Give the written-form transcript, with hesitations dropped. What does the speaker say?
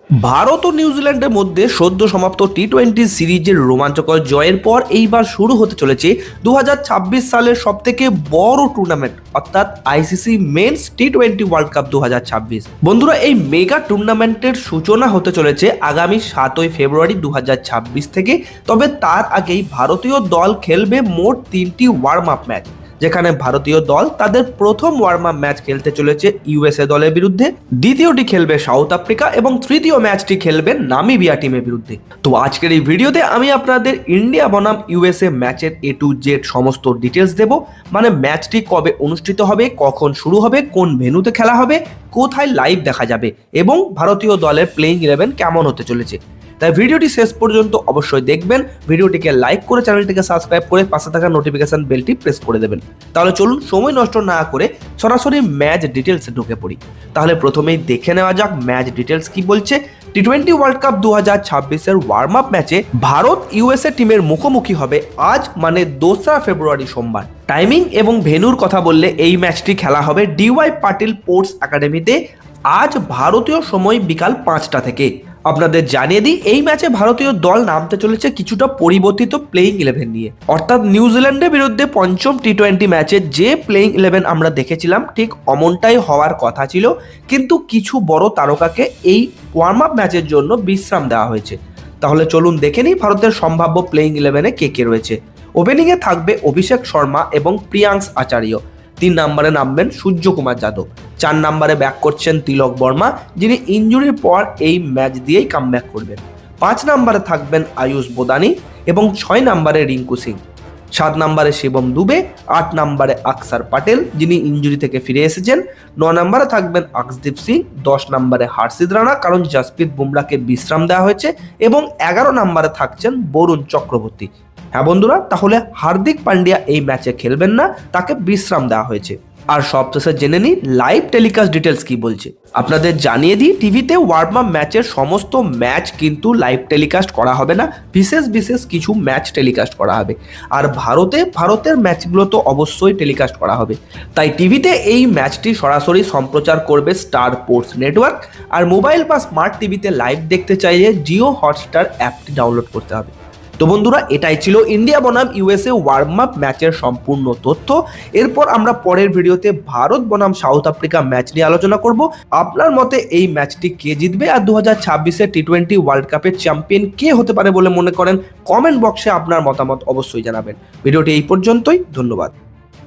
ভারত ও নিউজিল্যান্ডের মধ্যে সদ্য সমাপ্ত টি-20 সিরিজের রোমাঞ্চকর জয়ের পর এইবার শুরু হতে চলেছে 2026 সালের সবথেকে বড় টুর্নামেন্ট অর্থাৎ আইসিসি মেন্স টি-20 ওয়ার্ল্ড কাপ 2026। বন্ধুরা, এই মেগা টুর্নামেন্টের সূচনা হতে চলেছে আগামী 7ই ফেব্রুয়ারি 2026 থেকে। তবে তার আগেই ভারতীয় দল খেলবে মোট 3টি ওয়ার্ম আপ ম্যাচ, যেখানে ভারতীয় দল তাদের প্রথম ওয়ার্ম আপ ম্যাচ খেলতে চলেছে ইউএসএ দলের বিরুদ্ধে, দ্বিতীয়টি খেলবে সাউথ আফ্রিকা এবং তৃতীয় ম্যাচটি খেলবে নামিবিয়া টিমের বিরুদ্ধে। তো আজকের এই ভিডিওতে আমি আপনাদের ইন্ডিয়া বনাম ইউএসএ ম্যাচের A to Z সমস্ত ডিটেলস দেব। মানে ম্যাচটি কবে অনুষ্ঠিত হবে, কখন শুরু হবে, কোন ভেন্যুতে খেলা হবে, কোথায় লাইভ দেখা যাবে এবং ভারতীয় দলের প্লেইং 11 কেমন হতে চলেছে। তাই ভিডিওটি শেষ পর্যন্ত অবশ্যই দেখবেন। ভিডিওটিকে লাইক করে চ্যানেলটিকে সাবস্ক্রাইব করে পাশে থাকা নোটিফিকেশন বেলটি প্রেস করে দেবেন। তাহলে চলুন সময় নষ্ট না করে সরাসরি ম্যাচ ডিটেলসে ঢুকে পড়ি। তাহলে প্রথমেই দেখে নেওয়া যাক ম্যাচ ডিটেলস কি বলছে। টি-20 ওয়ার্ল্ড কাপ 2026-এর ওয়ার্ম আপ ম্যাচে ভারত ইউএসএ টিমের মুখোমুখি হবে আজ মানে 2রা ফেব্রুয়ারি সোমবার। টাইমিং এবং ভেন্যুর কথা বললে এই ম্যাচটি খেলা হবে DY পাটিল স্পোর্টস একাডেমিতে আজ ভারতীয় সময় বিকাল 5টা থেকে। আপনাদের জানিয়ে দিই, এই ম্যাচে ভারতীয় দল নামতে চলেছে কিছুটা পরিবর্তিত প্লেইং 11 নিয়ে। অর্থাৎ নিউজিল্যান্ডের বিরুদ্ধে পঞ্চম টি-20 ম্যাচে যে প্লেইং 11 আমরা দেখেছিলাম ঠিক অমনটাই হওয়ার কথা ছিল, কিন্তু কিছু বড় তারকাকে এই ওয়ার্ম আপ ম্যাচের জন্য বিশ্রাম দেওয়া হয়েছে। তাহলে চলুন দেখে নিই ভারতের সম্ভাব্য প্লেইং 11-এ কে কে রয়েছে। ওপেনিংয়ে থাকবে অভিষেক শর্মা এবং প্রিয়াংশ আচার্য। 3 নম্বরে নামবেন সূর্যকুমার যাদব। 4 নম্বরে ব্যাক করছেন তিলক বর্মা, যিনি ইনজুরির পর এই ম্যাচ দিয়েই কামব্যাক করবেন। 5 নম্বরে থাকবেন আয়ুষ বোদানি এবং 6 নম্বরে রিঙ্কু সিং। 7 নম্বরে শিবম দুবে, 8 নম্বরে আকসার পাটেল, যিনি ইনজুরি থেকে ফিরে এসেছেন। 9 নম্বরে থাকবেন আকসদীপ সিং, 10 নম্বরে হার্ষিদ রানা, কারণ জসপ্রীত বুমরাকে বিশ্রাম দেওয়া হয়েছে, এবং 11 নম্বরে থাকছেন বরুণ চক্রবর্তী। হ্যাঁ বন্ধুরা, তাহলে হার্দিক পান্ডিয়া এই ম্যাচে খেলবেন না, তাকে বিশ্রাম দেওয়া হয়েছে। আর সবশেষে জেনে নিই লাইভ টেলিকাস্ট ডিটেলস কি বলছে। আপনাদের জানিয়ে দিই, টিভিতে ওয়ার্ম আপ ম্যাচের সমস্ত ম্যাচ কিন্তু লাইভ টেলিকাস্ট করা হবে না, বিশেষ কিছু ম্যাচ টেলিকাস্ট করা হবে। আর ভারতের ম্যাচগুলো তো অবশ্যই টেলিকাস্ট করা হবে। তাই টিভিতে এই ম্যাচটি সরাসরি সম্প্রচার করবে স্টার স্পোর্টস নেটওয়ার্ক। আর মোবাইল বা স্মার্ট টিভিতে লাইভ দেখতে চাইলে জিও হটস্টার অ্যাপটি ডাউনলোড করতে হবে। তো বন্ধুরা, এটাই ছিল ইন্ডিয়া বনাম ইউএসএ ওয়ার্ম আপ ম্যাচের সম্পূর্ণ তথ্য। এরপর আমরা পরের ভিডিওতে ভারত বনাম সাউথ আফ্রিকা ম্যাচ নিয়ে আলোচনা করব। আপনার মতে এই ম্যাচটি কে জিতবে আর 2026-এর টি-20 ওয়ার্ল্ড কাপের চ্যাম্পিয়ন কে হতে পারে বলে মনে করেন? কমেন্ট বক্সে আপনার মতামত অবশ্যই জানাবেন। ভিডিওটি এই পর্যন্তই, ধন্যবাদ।